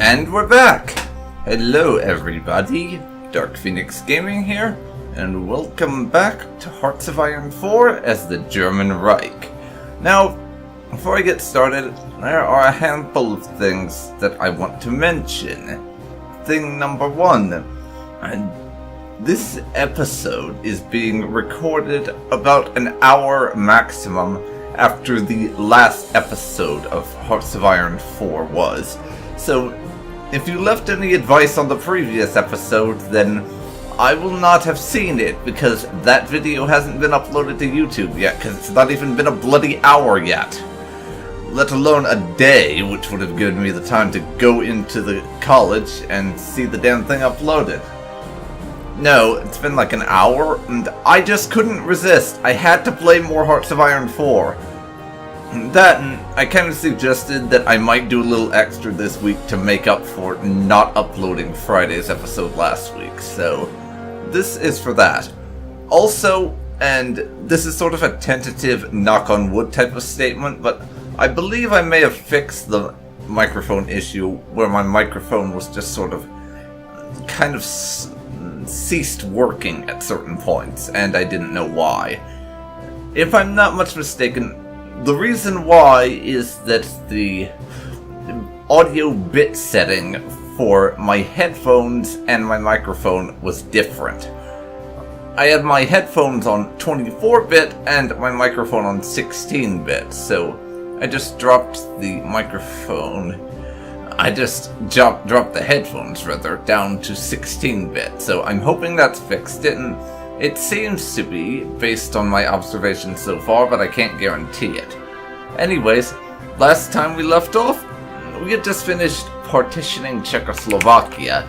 And we're back! Hello everybody, DarkPhoenix Gaming here, and welcome back to Hearts of Iron 4 as the German Reich. Now, before I get started, there are a handful of things that I want to mention. Thing number one, this episode is being recorded about an hour maximum after the last episode of Hearts of Iron 4 was. So, if you left any advice on the previous episode, then I will not have seen it, because that video hasn't been uploaded to YouTube yet, because it's not even been a bloody hour yet. Let alone a day, which would have given me the time to go into the college and see the damn thing uploaded. No, it's been like an hour, and I just couldn't resist. I had to play more Hearts of Iron 4. That, and I kind of suggested that I might do a little extra this week to make up for not uploading Friday's episode last week, so this is for that. Also, and this is sort of a tentative knock-on-wood type of statement, but I believe I may have fixed the microphone issue where my microphone was just sort of kind of ceased working at certain points, and I didn't know why. If I'm not much mistaken, the reason why is that the audio bit setting for my headphones and my microphone was different. I had my headphones on 24-bit and my microphone on 16-bit, so I just dropped the microphone. I just dropped the headphones, rather, down to 16-bit, so I'm hoping that's fixed it, and it seems to be, based on my observations so far, but I can't guarantee it. Anyways, last time we left off, we had just finished partitioning Czechoslovakia.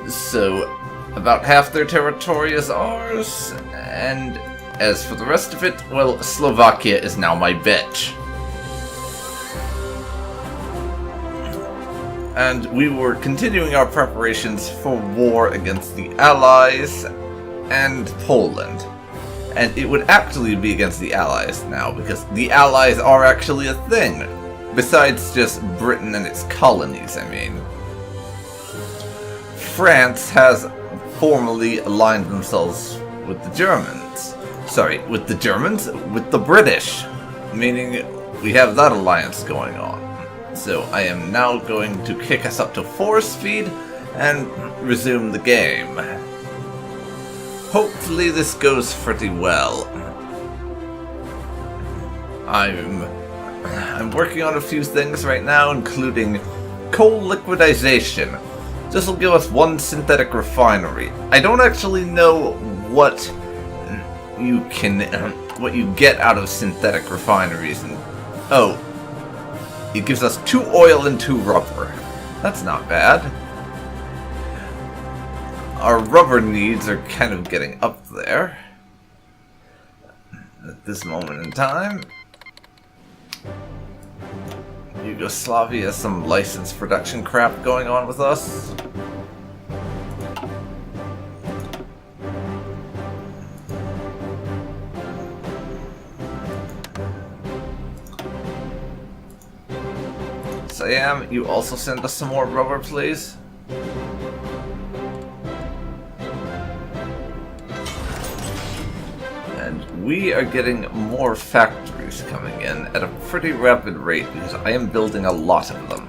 So, about half their territory is ours, and as for the rest of it, well, Slovakia is now my bitch. And we were continuing our preparations for war against the Allies and Poland. And it would actually be against the Allies now, because the Allies are actually a thing. Besides just Britain and its colonies, I mean. France has formally aligned themselves with the Germans. Sorry, with the Germans? With the British. Meaning we have that alliance going on. So I am now going to kick us up to 4 speed and resume the game. Hopefully this goes pretty well. I'm working on a few things right now, including coal liquidization. This will give us 1 synthetic refinery. I don't actually know what you get out of synthetic refineries. And oh, it gives us 2 oil and 2 rubber. That's not bad. Our rubber needs are kind of getting up there at this moment in time. Yugoslavia has some licensed production crap going on with us. Siam, you also send us some more rubber, please? And we are getting more factories coming in at a pretty rapid rate, because I am building a lot of them.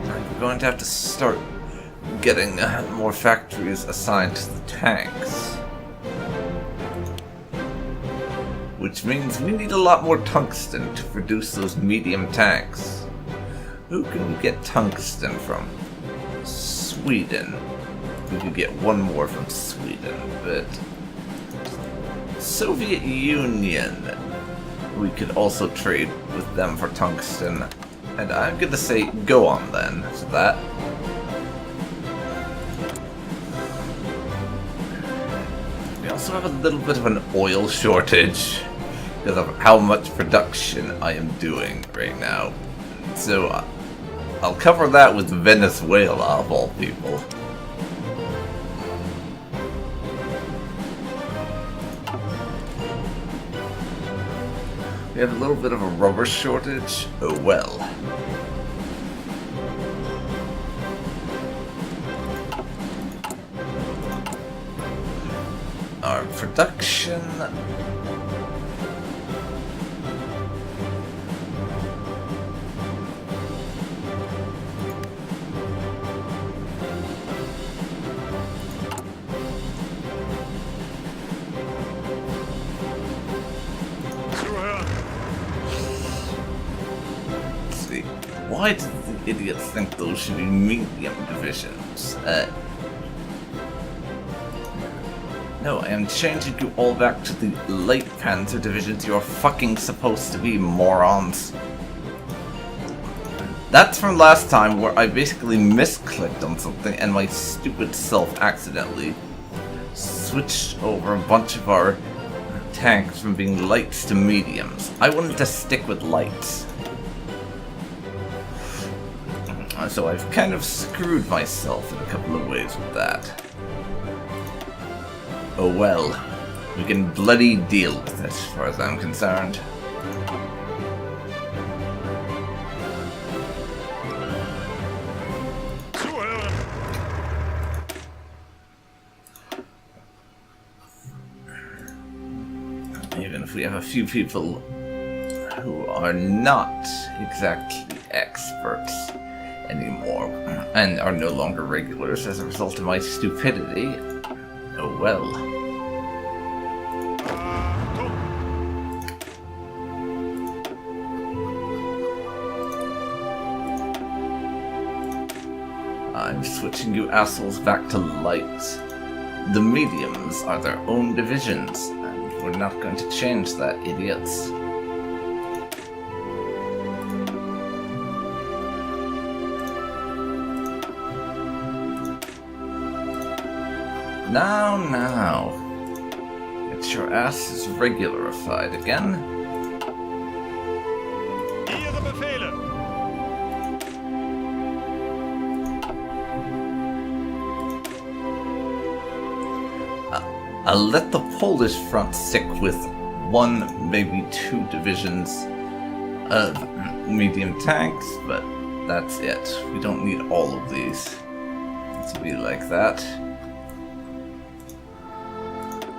I'm going to have to start getting more factories assigned to the tanks. Which means we need a lot more tungsten to produce those medium tanks. Who can we get tungsten from? Sweden. We could get one more from Sweden, but Soviet Union. We could also trade with them for tungsten. And I'm gonna say go on then to that. We also have a little bit of an oil shortage because of how much production I am doing right now. So I'll cover that with Venezuela, of all people. We have a little bit of a rubber shortage. Oh well. Our production... Why do the idiots think those should be medium divisions? No, I am changing you all back to the light panzer divisions you're fucking supposed to be, morons. That's from last time where I basically misclicked on something and my stupid self accidentally switched over a bunch of our tanks from being lights to mediums. I wanted to stick with lights. So I've kind of screwed myself in a couple of ways with that. Oh well, we can bloody deal with it as far as I'm concerned. Even if we have a few people who are not exactly experts anymore, and are no longer regulars as a result of my stupidity. Oh well. I'm switching you assholes back to light. The mediums are their own divisions, and we're not going to change that, idiots. Now. Get your asses regularified again. Ihre Befehle. I'll let the Polish front stick with one, maybe two divisions of medium tanks, but that's it. We don't need all of these to be like that.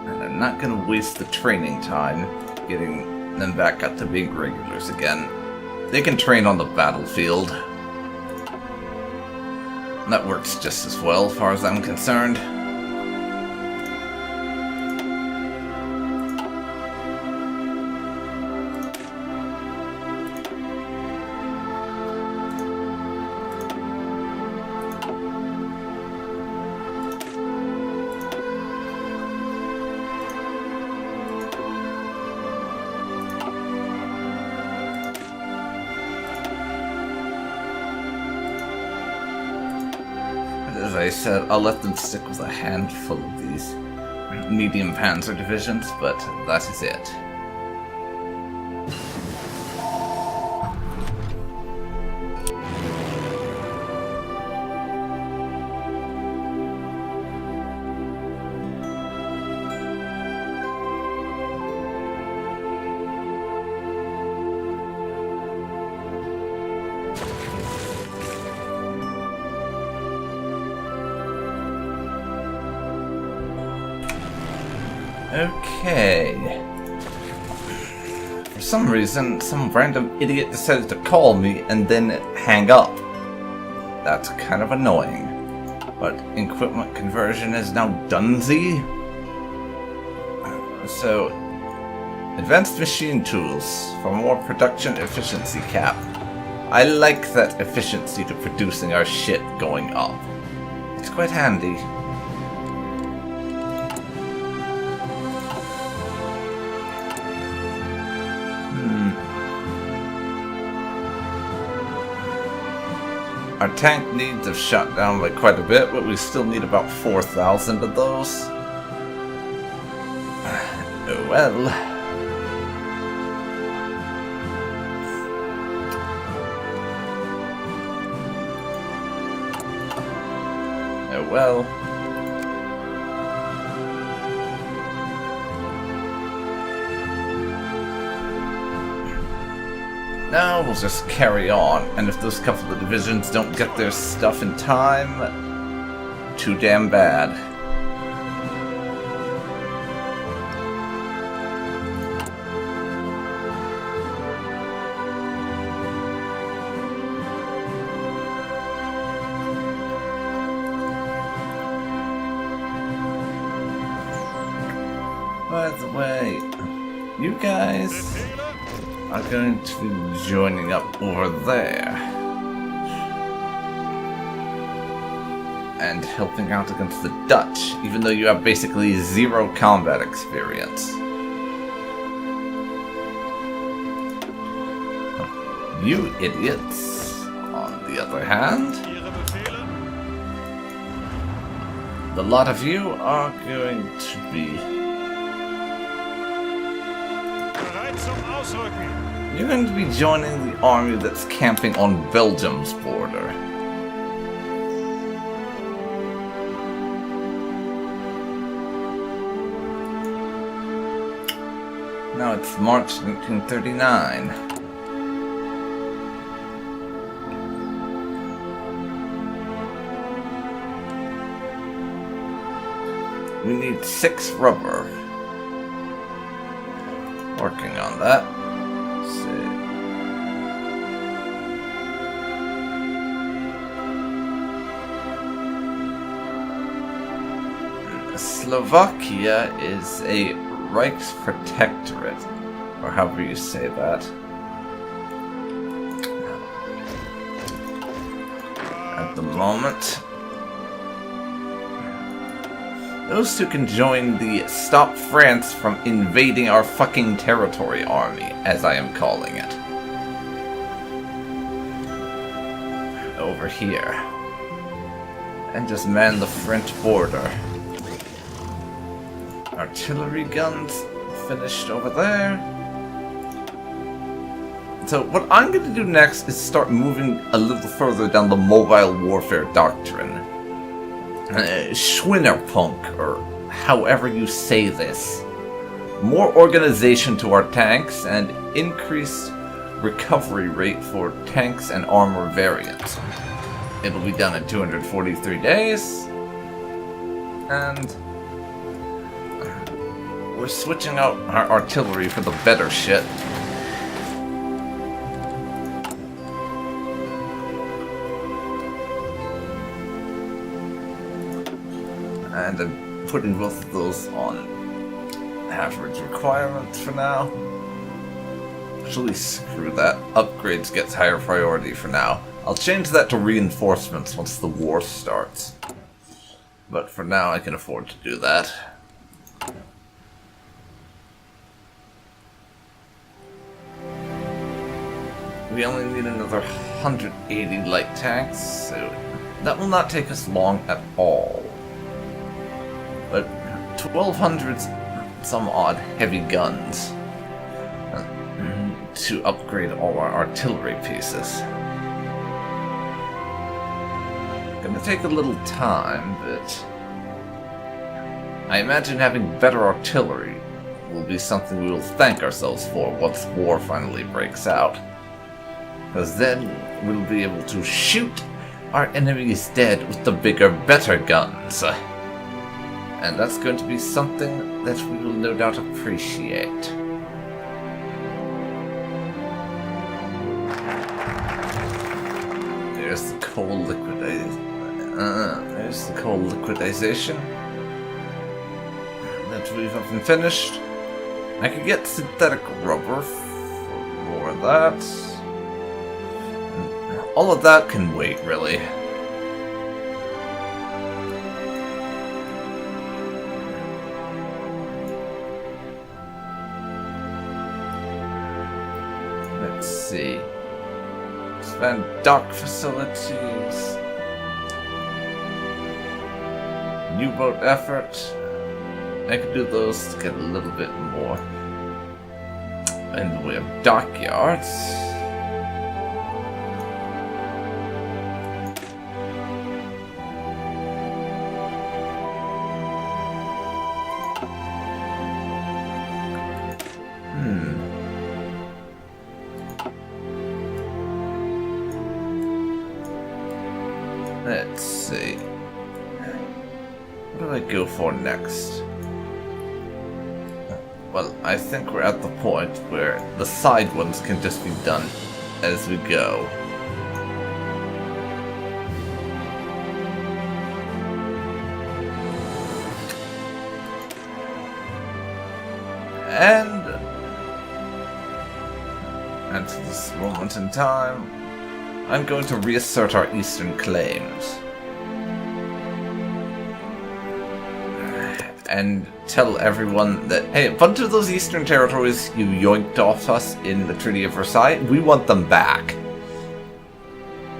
I'm not gonna waste the training time getting them back up to being regulars again. They can train on the battlefield. That works just as well, as far as I'm concerned. As I said, I'll let them stick with a handful of these medium panzer divisions, but that is it. Okay. For some reason, some random idiot decided to call me and then hang up. That's kind of annoying. But equipment conversion is now Danzig. So, advanced machine tools for more production efficiency cap. I like that efficiency to producing our shit going up. It's quite handy. Our tank needs have shot down by quite a bit, but we still need about 4,000 of those. Oh well. Oh well. Now we'll just carry on, and if those couple of divisions don't get their stuff in time, too damn bad. By the way, you guys are going to be joining up over there and helping out against the Dutch, even though you have basically zero combat experience. You idiots, on the other hand, the lot of you are going to be... You're going to be joining the army that's camping on Belgium's border. Now it's March 1939. We need 6 rubber. Working on that. Slovakia is a Reichsprotectorate, or however you say that. At the moment, those two can join the Stop France from Invading Our Fucking Territory army, as I am calling it. Over here. And just man the French border. Artillery guns finished over there. So what I'm going to do next is start moving a little further down the mobile warfare doctrine. Schwinnerpunk, or however you say this. More organization to our tanks and increased recovery rate for tanks and armor variants. It'll be done in 243 days. And we're switching out our artillery for the better shit. And I'm putting both of those on average requirements for now. Actually, screw that. Upgrades gets higher priority for now. I'll change that to reinforcements once the war starts. But for now, I can afford to do that. We only need another 180 light tanks, so that will not take us long at all. But 1,200 some odd heavy guns to upgrade all our artillery pieces. Gonna take a little time, but I imagine having better artillery will be something we will thank ourselves for once war finally breaks out. Because then we'll be able to shoot our enemies dead with the bigger, better guns. And that's going to be something that we will no doubt appreciate. There's the coal liquidization that we've often finished. I could get synthetic rubber for more of that. All of that can wait, really. Let's see. Expand dock facilities. U-boat effort. I could do those to get a little bit more in the way of dockyards. Let's see. What do I go for next? Well, I think we're at the point where the side ones can just be done as we go. And at this moment in time, I'm going to reassert our eastern claims. And tell everyone that, hey, a bunch of those eastern territories you yoinked off us in the Treaty of Versailles, we want them back.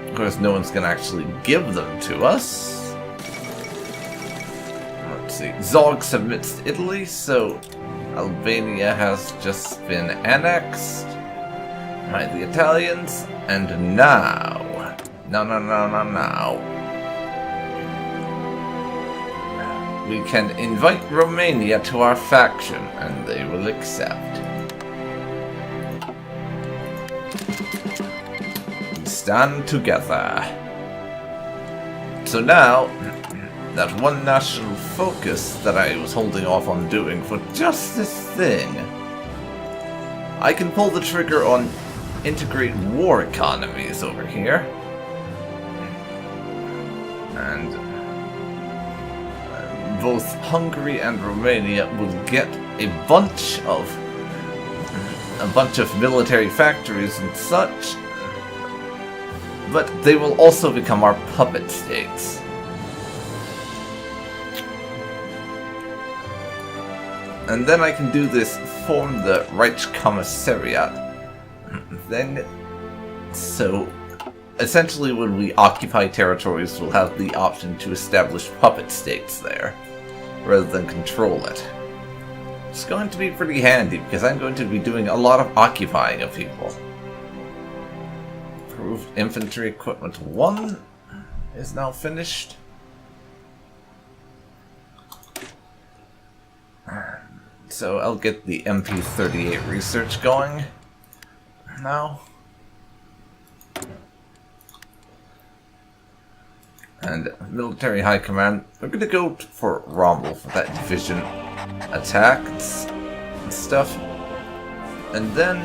Of course, no one's going to actually give them to us. Let's see. Zog submits to Italy, so Albania has just been annexed by the Italians, and now... Now. We can invite Romania to our faction, and they will accept. We stand together. So now, that one national focus that I was holding off on doing for just this thing, I can pull the trigger on integrate war economies over here. And both Hungary and Romania will get a bunch of military factories and such, but they will also become our puppet states. And then I can do this form the Reich Commissariat thing. So essentially when we occupy territories, we'll have the option to establish puppet states there, rather than control it. It's going to be pretty handy, because I'm going to be doing a lot of occupying of people. Approved Infantry Equipment 1 is now finished. So I'll get the MP38 research going now. And military high command, we're gonna go for Rommel for that division attack and stuff. And then,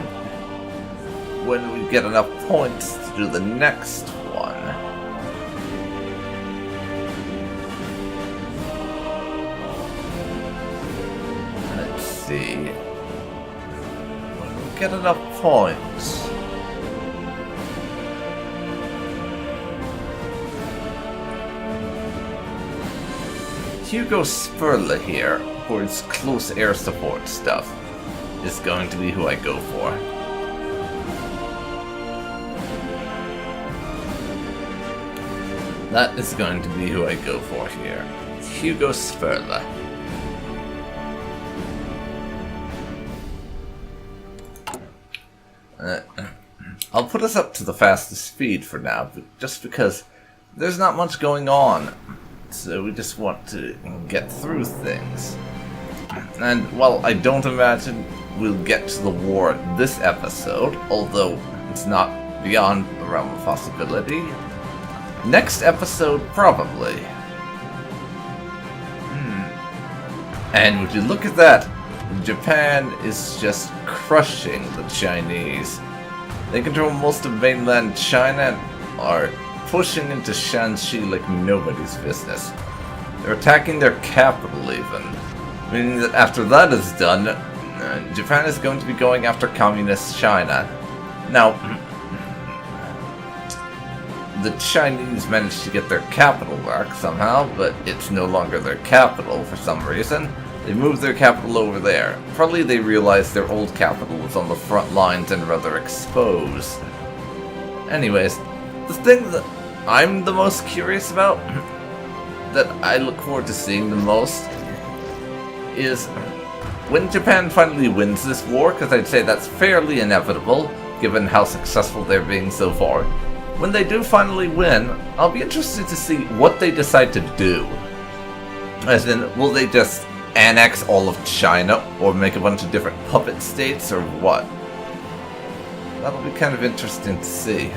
when we get enough points to do the next one, let's see. When we get enough points, Hugo Spurla here, for its close air support stuff, is going to be who I go for. That is going to be who I go for here. Hugo Spurla. I'll put us up to the fastest speed for now, but just because there's not much going on. So we just want to get through things. And while I don't imagine we'll get to the war this episode, although it's not beyond the realm of possibility, next episode probably. And would you look at that, Japan is just crushing the Chinese. They control most of mainland China and are pushing into Shanxi like nobody's business. They're attacking their capital even, meaning that after that is done, Japan is going to be going after communist China. Now, the Chinese managed to get their capital back somehow, but it's no longer their capital for some reason. They moved their capital over there. Probably they realized their old capital was on the front lines and rather exposed. Anyways, the thing that I'm the most curious about, that I look forward to seeing the most, is when Japan finally wins this war, because I'd say that's fairly inevitable, given how successful they're being so far. When they do finally win, I'll be interested to see what they decide to do. As in, will they just annex all of China, or make a bunch of different puppet states, or what? That'll be kind of interesting to see.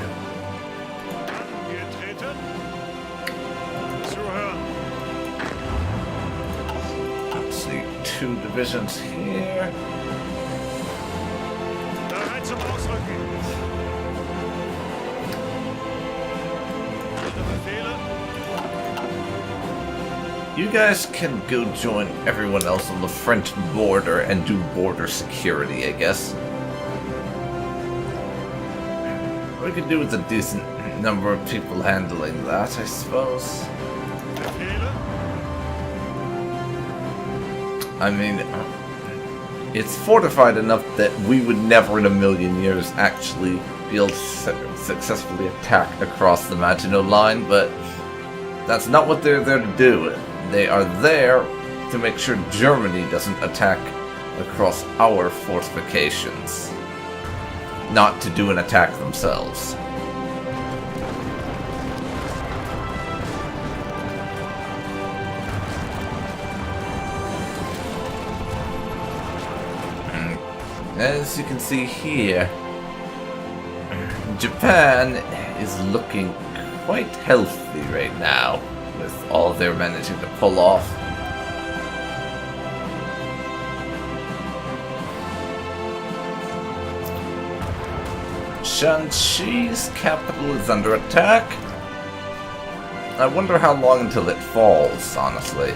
2 divisions here. Bereit zum Ausrücken. Ihre Befehle? You guys can go join everyone else on the French border and do border security, I guess. We could do with a decent number of people handling that, I suppose. Befehle? I mean, it's fortified enough that we would never in a million years actually be able to successfully attack across the Maginot Line, but that's not what they're there to do. They are there to make sure Germany doesn't attack across our fortifications, not to do an attack themselves. As you can see here, Japan is looking quite healthy right now, with all they're managing to pull off. Shanxi's capital is under attack. I wonder how long until it falls, honestly.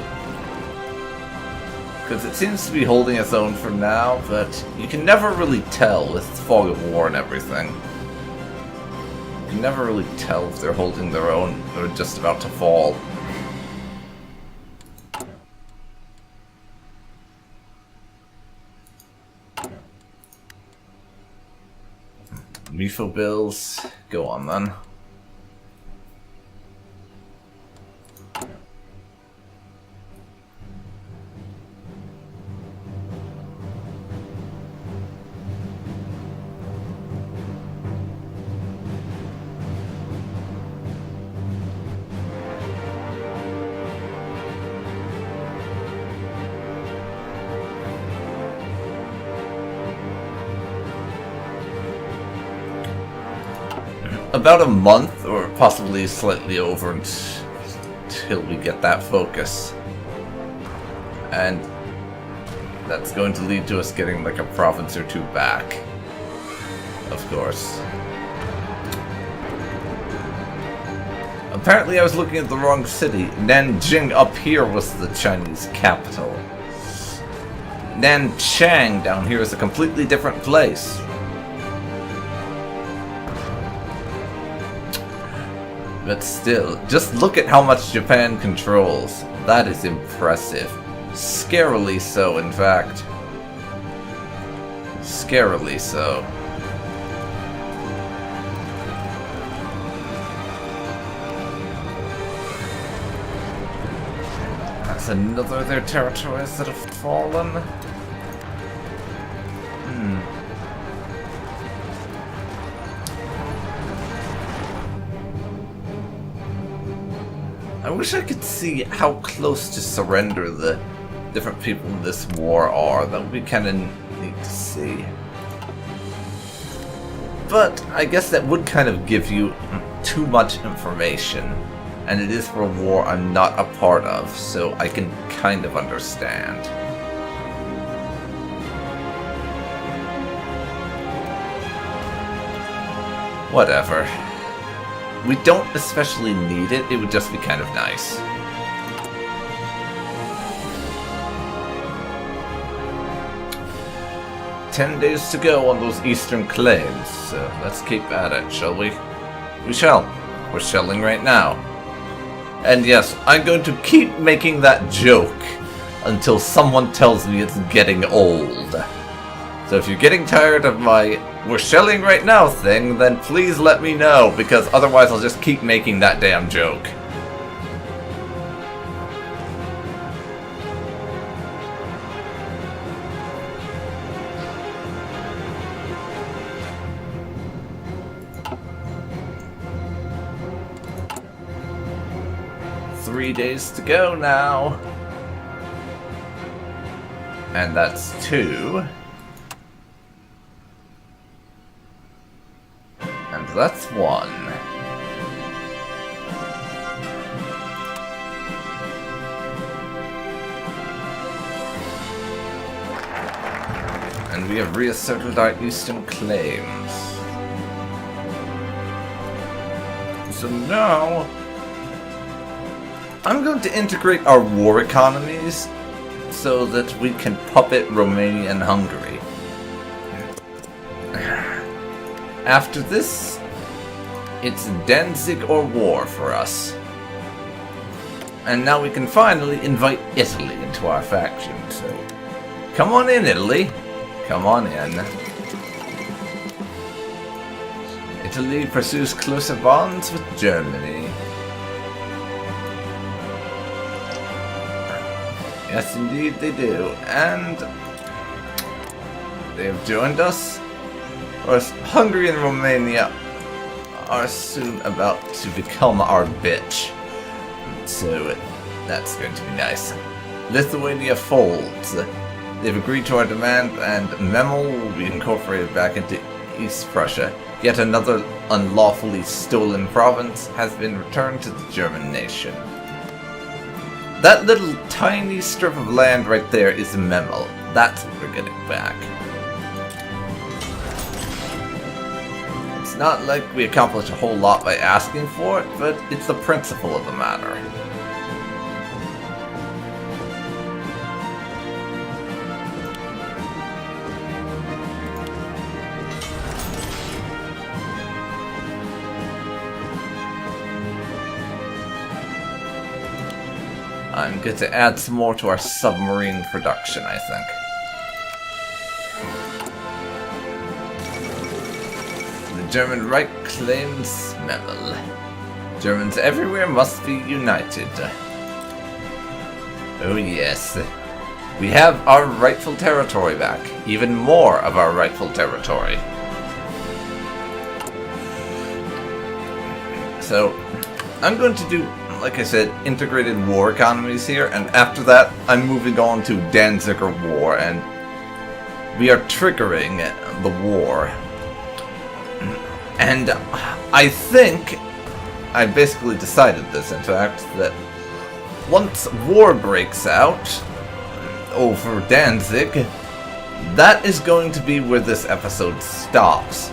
Because it seems to be holding its own for now, but you can never really tell with fog of war and everything. You can never really tell if they're holding their own or just about to fall. Mifo bills, go on then. About a month, or possibly slightly over, until we get that focus. And that's going to lead to us getting like a province or 2 back. Of course. Apparently I was looking at the wrong city. Nanjing up here was the Chinese capital. Nanchang down here is a completely different place. But still, just look at how much Japan controls. That is impressive. Scarily so, in fact. Scarily so. That's another of their territories that have fallen. I wish I could see how close to surrender the different people in this war are. That would be kind of neat to see. But I guess that would kind of give you too much information. And it is for a war I'm not a part of, so I can kind of understand. Whatever. We don't especially need it, it would just be kind of nice. "10 days to go on those eastern claims, so let's keep at it, shall we?" We shall. We're shelling right now. And yes, I'm going to keep making that joke until someone tells me it's getting old. So if you're getting tired of my "we're shelling right now" thing, then please let me know, because otherwise I'll just keep making that damn joke. "3 days to go now." And that's 2. And that's 1. And we have reasserted our eastern claims. So now, I'm going to integrate our war economies so that we can puppet Romania and Hungary. After this, it's Danzig or war for us. And now we can finally invite Italy into our faction, so come on in, Italy. Come on in. Italy pursues closer bonds with Germany. Yes, indeed they do. And they have joined us. Whereas Hungary and Romania are soon about to become our bitch. So that's going to be nice. Lithuania folds. They've agreed to our demand, and Memel will be incorporated back into East Prussia. Yet another unlawfully stolen province has been returned to the German nation. That little tiny strip of land right there is Memel. That's what we're getting back. It's not like we accomplished a whole lot by asking for it, but it's the principle of the matter. I'm going to add some more to our submarine production, I think. The German Reich claims Memel. Germans everywhere must be united. Oh yes. We have our rightful territory back. Even more of our rightful territory. So, I'm going to do, like I said, integrated war economies here, and after that, I'm moving on to Danzig or war, and we are triggering the war. And I think, I basically decided this, in fact, that once war breaks out over Danzig, that is going to be where this episode stops.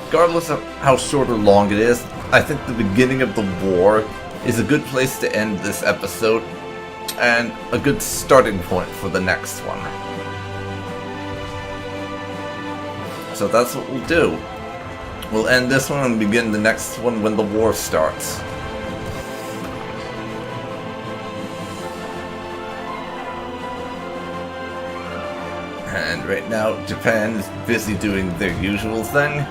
Regardless of how short or long it is, I think the beginning of the war is a good place to end this episode, and a good starting point for the next one. So that's what we'll do. We'll end this one and begin the next one when the war starts. And right now, Japan is busy doing their usual thing.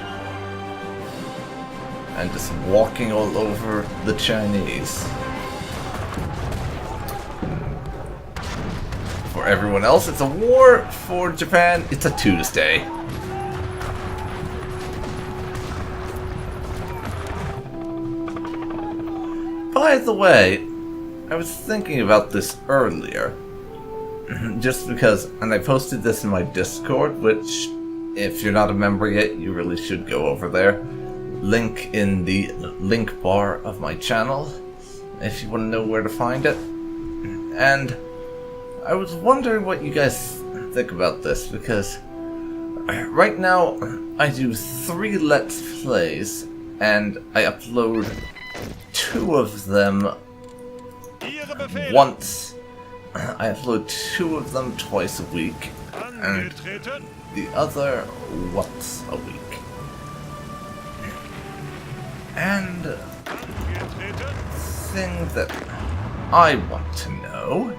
And just walking all over the Chinese. For everyone else, it's a war. For Japan, it's a Tuesday. By the way, I was thinking about this earlier. Just because, and I posted this in my Discord, which, if you're not a member yet, you really should go over there. Link in the link bar of my channel, if you want to know where to find it. And I was wondering what you guys think about this, because right now I do 3 Let's Plays, and I upload 2 of them once. I upload 2 of them twice a week, and the other once a week. And the thing that I want to know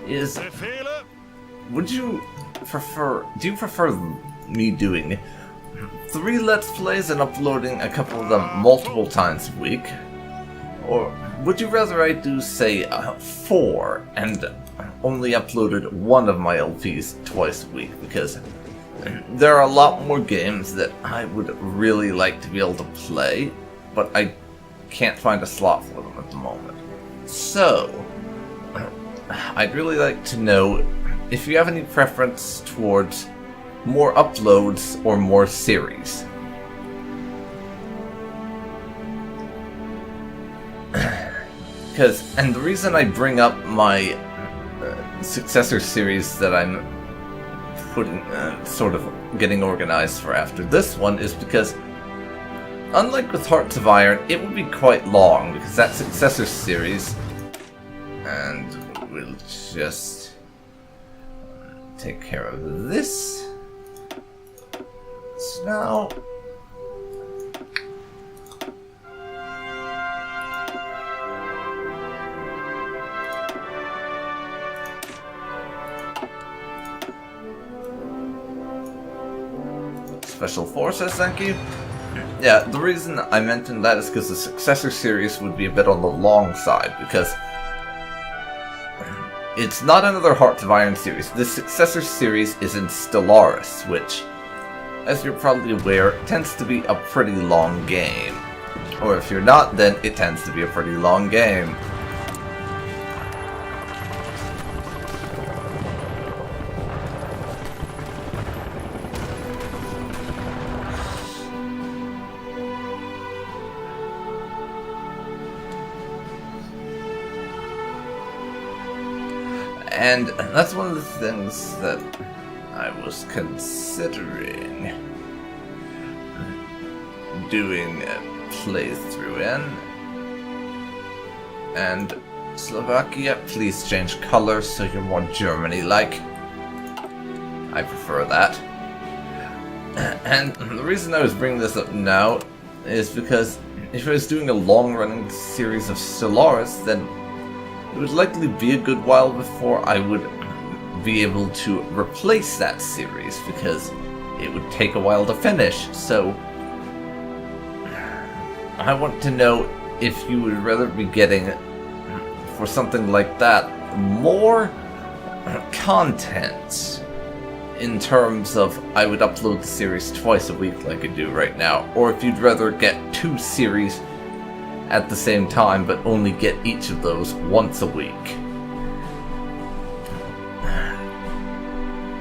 is, do you prefer me doing 3 Let's Plays and uploading a couple of them multiple times a week? Or would you rather I do, say, 4 and only uploaded 1 of my LPs twice a week? Because there are a lot more games that I would really like to be able to play, but I can't find a slot for them at the moment. So, I'd really like to know if you have any preference towards more uploads or more series. And the reason I bring up my successor series that I'm sort of getting organized for after this one is because, unlike with Hearts of Iron, it would be quite long because that successor series, and we'll just take care of this. So now, Special Forces, thank you. Yeah, the reason I mentioned that is because the successor series would be a bit on the long side, because it's not another Hearts of Iron series. The successor series is in Stellaris, which, as you're probably aware, tends to be a pretty long game. Or if you're not, then it tends to be a pretty long game. And that's one of the things that I was considering doing a playthrough in. And Slovakia, please change color so you're more Germany-like. I prefer that. And the reason I was bringing this up now is because if I was doing a long-running series of Stellaris, then it would likely be a good while before I would be able to replace that series, because it would take a while to finish. So I want to know if you would rather be getting, for something like that, more content in terms of I would upload the series twice a week like I do right now, or if you'd rather get 2 series at the same time, but only get each of those once a week.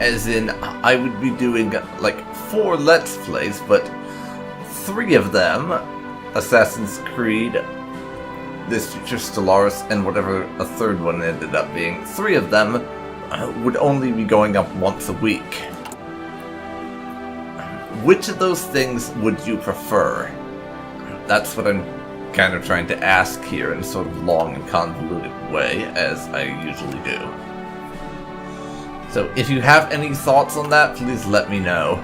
As in, I would be doing like 4 Let's Plays, but 3 of them, Assassin's Creed, This Future Stellaris, and whatever a third one ended up being, 3 of them would only be going up once a week. Which of those things would you prefer? That's what I'm kind of trying to ask here in a sort of long and convoluted way, as I usually do. So if you have any thoughts on that, please let me know.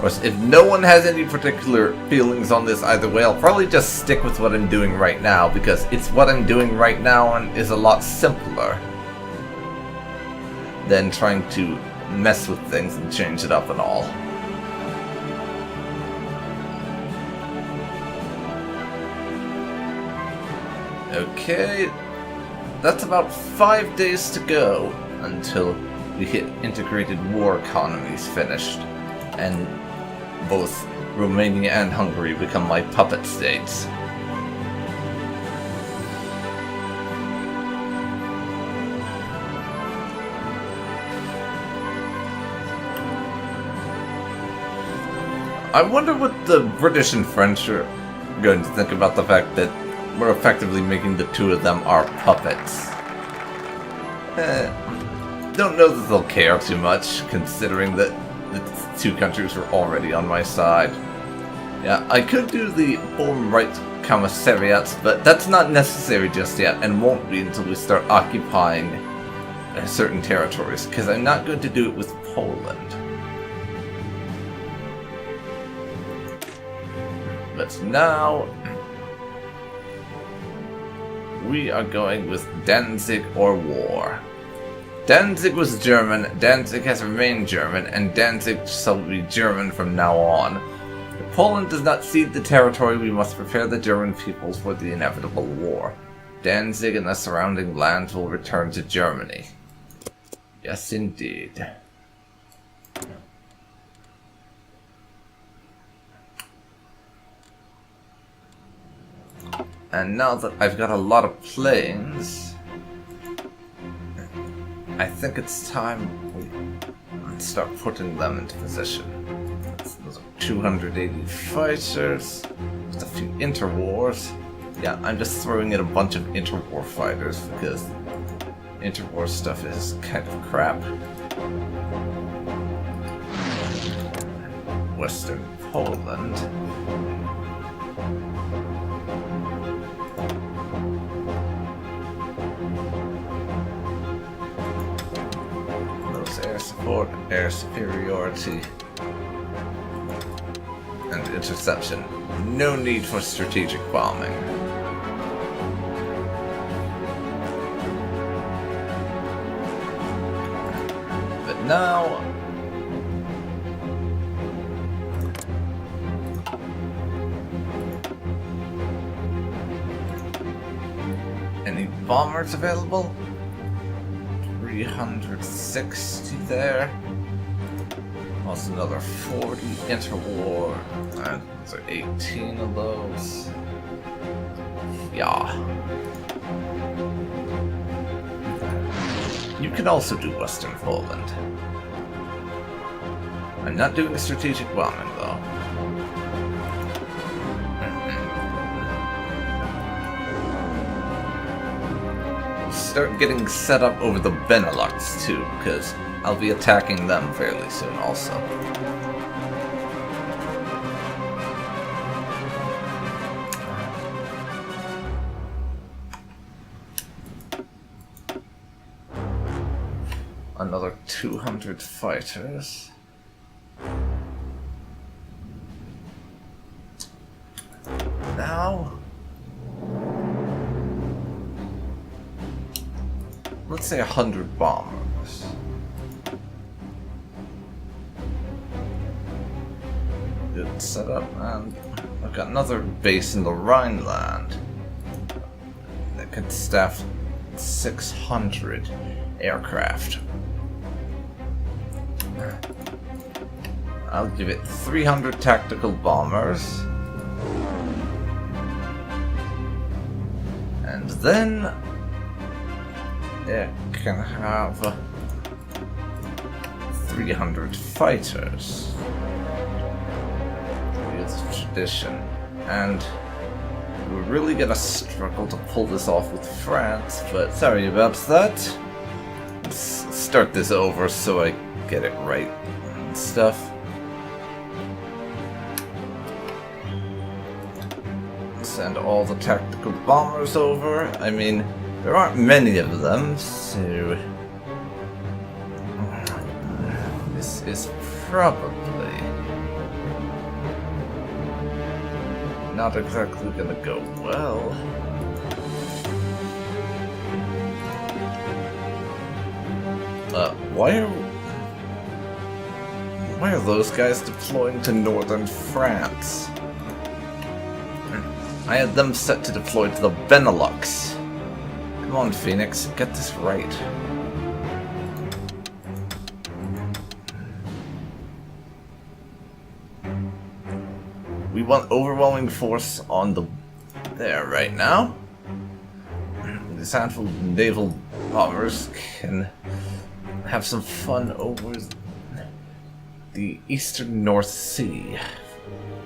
Or if no one has any particular feelings on this either way, I'll probably just stick with what I'm doing right now, because it's what I'm doing right now and is a lot simpler than trying to mess with things and change it up and all. Okay, that's about 5 days to go until we hit integrated war economies finished, and both Romania and Hungary become my puppet states. I wonder what the British and French are going to think about the fact that we're effectively making the 2 of them our puppets. Don't know that they'll care too much, considering that the 2 countries were already on my side. Yeah, I could do the Home Right Commissariats, but that's not necessary just yet, and won't be until we start occupying certain territories, because I'm not going to do it with Poland. But now we are going with Danzig or war. Danzig was German, Danzig has remained German, and Danzig shall be German from now on. If Poland does not cede the territory, we must prepare the German peoples for the inevitable war. Danzig and the surrounding lands will return to Germany. Yes, indeed. And now that I've got a lot of planes, I think it's time we start putting them into position. Those are 280 fighters, with a few interwars. Yeah, I'm just throwing in a bunch of interwar fighters because interwar stuff is kind of crap. Western Poland. Those air support, air superiority, and interception. No need for strategic bombing. But now... any bombers available? 360 there. Plus another 40 interwar. And those are 18 of those. Yeah. You can also do Western Poland. I'm not doing a strategic bombing though. Start getting set up over the Benelux too, because I'll be attacking them fairly soon also. Another 200 fighters. Now... let's say 100 bombers. Good setup, and I've got another base in the Rhineland that could staff 600 aircraft. I'll give it 300 tactical bombers. And then it can have 300 fighters. It's tradition. And we're really gonna struggle to pull this off with France, but sorry about that. Let's start this over so I get it right and stuff. Send all the tactical bombers over. I mean, there aren't many of them, so this is probably not exactly gonna go well. Why are those guys deploying to northern France? I had them set to deploy to the Benelux. Come on, Phoenix, get this right. We want overwhelming force on the there right now. This handful of naval bombers can have some fun over the eastern North Sea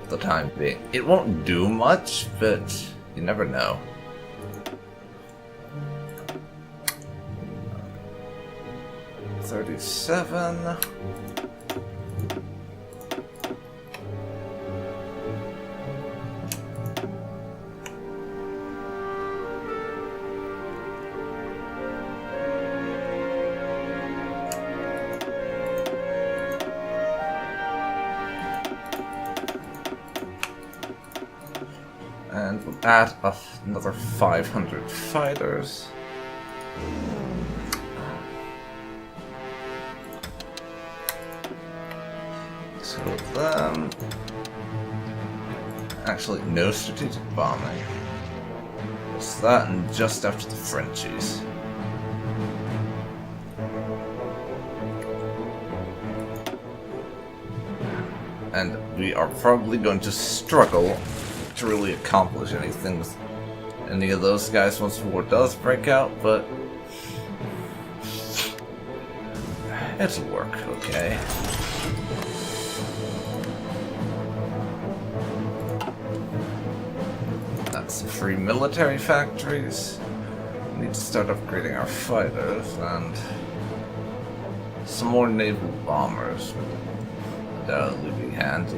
for the time being. It won't do much, but you never know. $37. And we'll add another 500 fighters. So them. Actually, no strategic bombing. Just that and just after the Frenchies. And we are probably going to struggle to really accomplish anything with any of those guys once war does break out, but it'll work, okay. That's free military factories. We need to start upgrading our fighters and some more naval bombers. That'll be handy.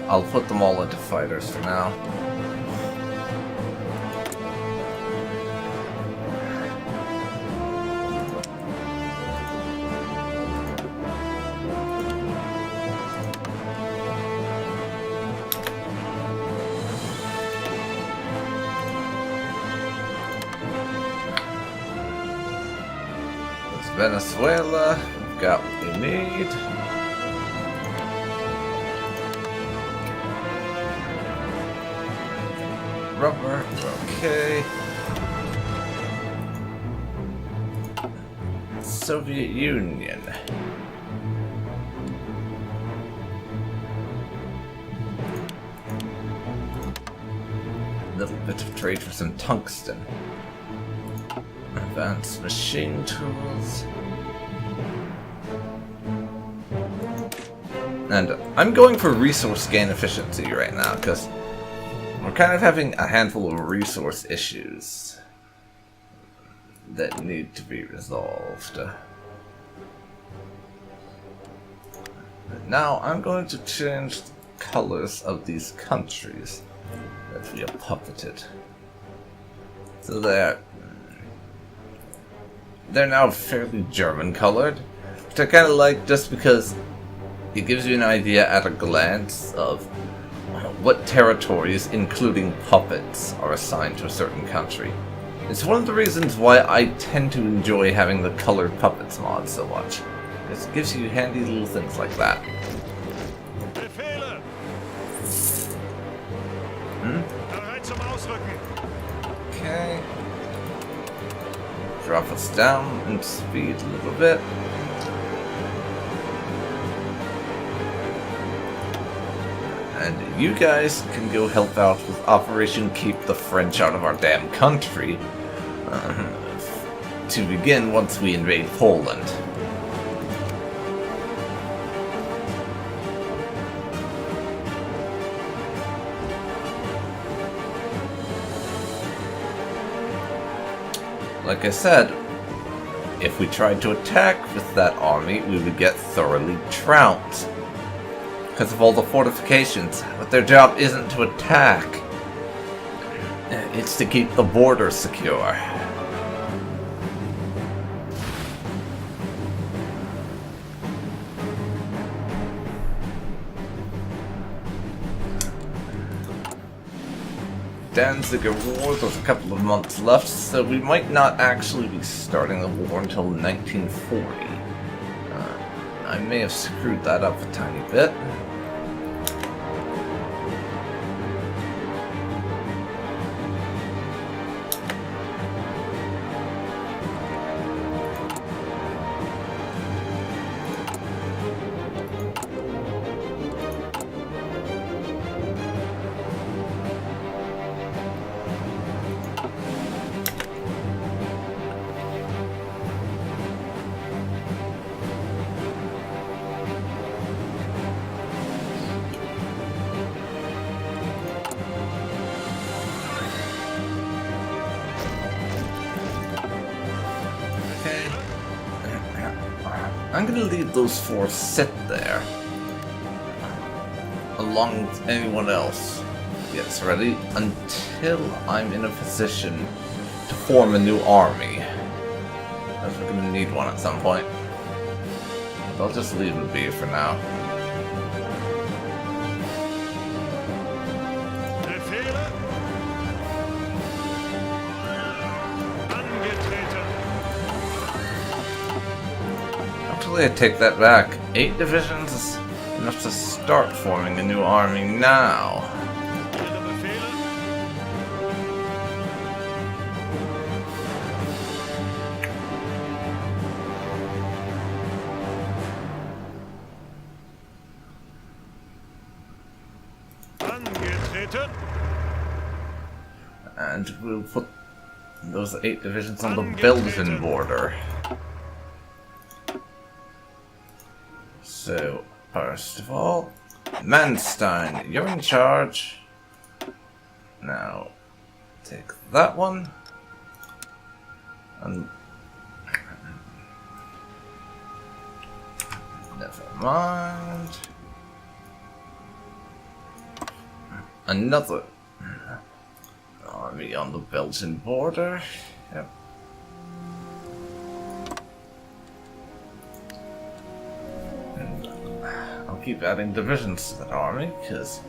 I'll put them all into fighters for now. Venezuela, we've got what we need. Rubber, okay. Soviet Union. A little bit of trade for some tungsten. Advanced machine tools. And I'm going for resource gain efficiency right now, because we're kind of having a handful of resource issues that need to be resolved. Now I'm going to change the colors of these countries that we have puppeted. So they're now fairly German colored, which I kind of like just because it gives you an idea at a glance of what territories, including puppets, are assigned to a certain country. It's one of the reasons why I tend to enjoy having the colored puppets mod so much. It gives you handy little things like that. Befehle! Bereit zum Ausrücken! Okay. Drop us down in speed a little bit. And you guys can go help out with Operation Keep the French Out of Our Damn Country to begin once we invade Poland. Like I said, if we tried to attack with that army, we would get thoroughly trounced. Because of all the fortifications, but their job isn't to attack. It's to keep the border secure. Danzig War, there's a couple of months left, so we might not actually be starting the war until 1940. I may have screwed that up a tiny bit. I'm gonna leave those four sit there, along with anyone else gets ready, until I'm in a position to form a new army. As we're gonna need one at some point. But I'll just leave it be for now. I take that back. 8 divisions is enough to start forming a new army now. And we'll put those 8 divisions on the Belgian border. So, first of all, Manstein, you're in charge. Now, take that one. And mind. Another army on the Belgian border. Yep. And I'll keep adding divisions to that army, because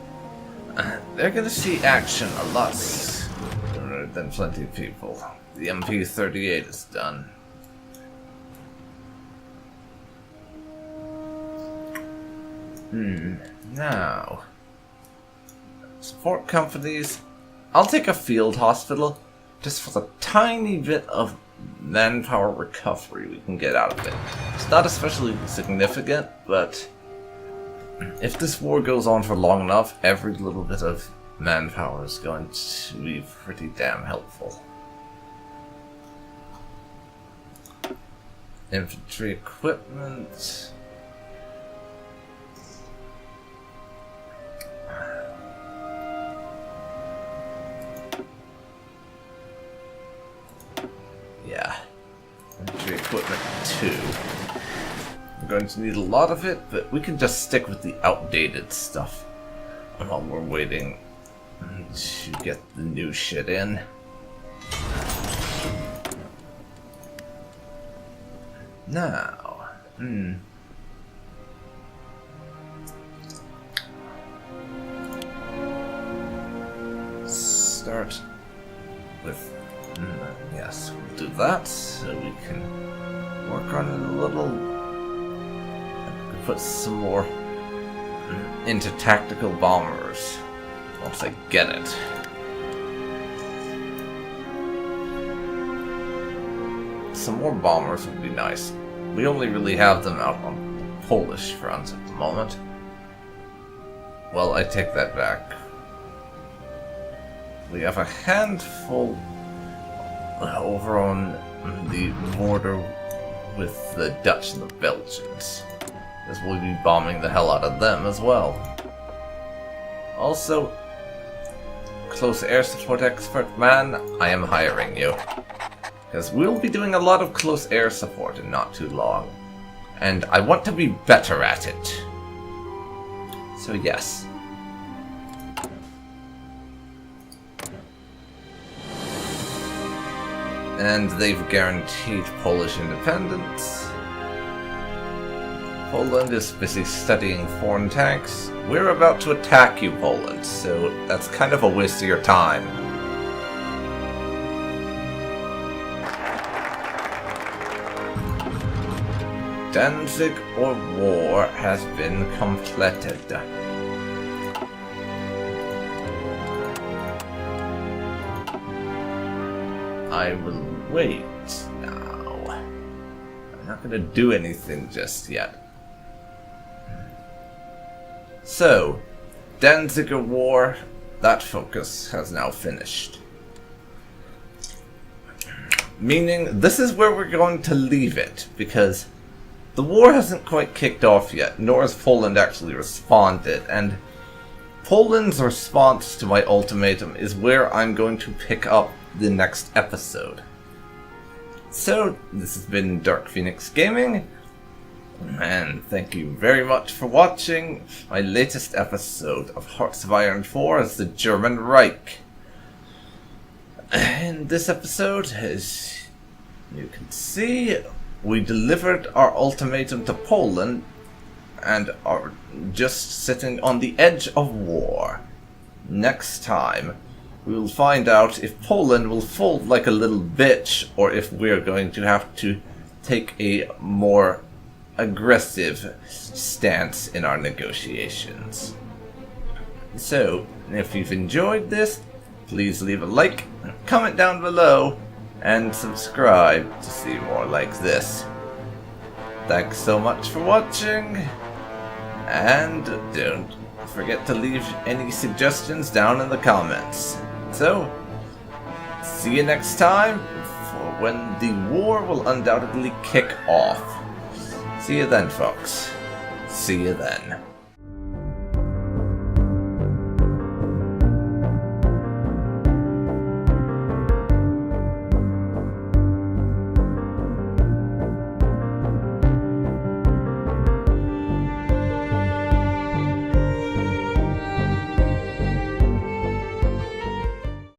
they're gonna see action a lot sooner than plenty of people. The MP38 is done. Now, support companies. I'll take a field hospital just for the tiny bit of manpower recovery we can get out of it. It's not especially significant, but if this war goes on for long enough, every little bit of manpower is going to be pretty damn helpful. Infantry equipment. Yeah. Infantry equipment 2. I'm going to need a lot of it, but we can just stick with the outdated stuff while we're waiting to get the new shit in. Now, start with, yes, we'll do that, so we can work on it a little, put some more into tactical bombers, once I get it. Some more bombers would be nice. We only really have them out on Polish fronts at the moment. Well, I take that back. We have a handful over on the border with the Dutch and the Belgians, as we'll be bombing the hell out of them as well. Also, close air support expert man, I am hiring you. Because we'll be doing a lot of close air support in not too long. And I want to be better at it. So yes. And they've guaranteed Polish independence. Poland is busy studying foreign tanks. We're about to attack you, Poland, so that's kind of a waste of your time. Danzig or war has been completed. I will wait now. I'm not going to do anything just yet. So, Danzig war, that focus has now finished. Meaning, this is where we're going to leave it, because the war hasn't quite kicked off yet, nor has Poland actually responded, and Poland's response to my ultimatum is where I'm going to pick up the next episode. So, this has been DarkPhoenix Gaming, and thank you very much for watching my latest episode of Hearts of Iron 4 as the German Reich. In this episode, as you can see, we delivered our ultimatum to Poland and are just sitting on the edge of war. Next time, we will find out if Poland will fold like a little bitch or if we're going to have to take a more aggressive stance in our negotiations. So, if you've enjoyed this, please leave a like, comment down below, and subscribe to see more like this. Thanks so much for watching, and don't forget to leave any suggestions down in the comments. So, see you next time for when the war will undoubtedly kick off. See you then, folks. See you then.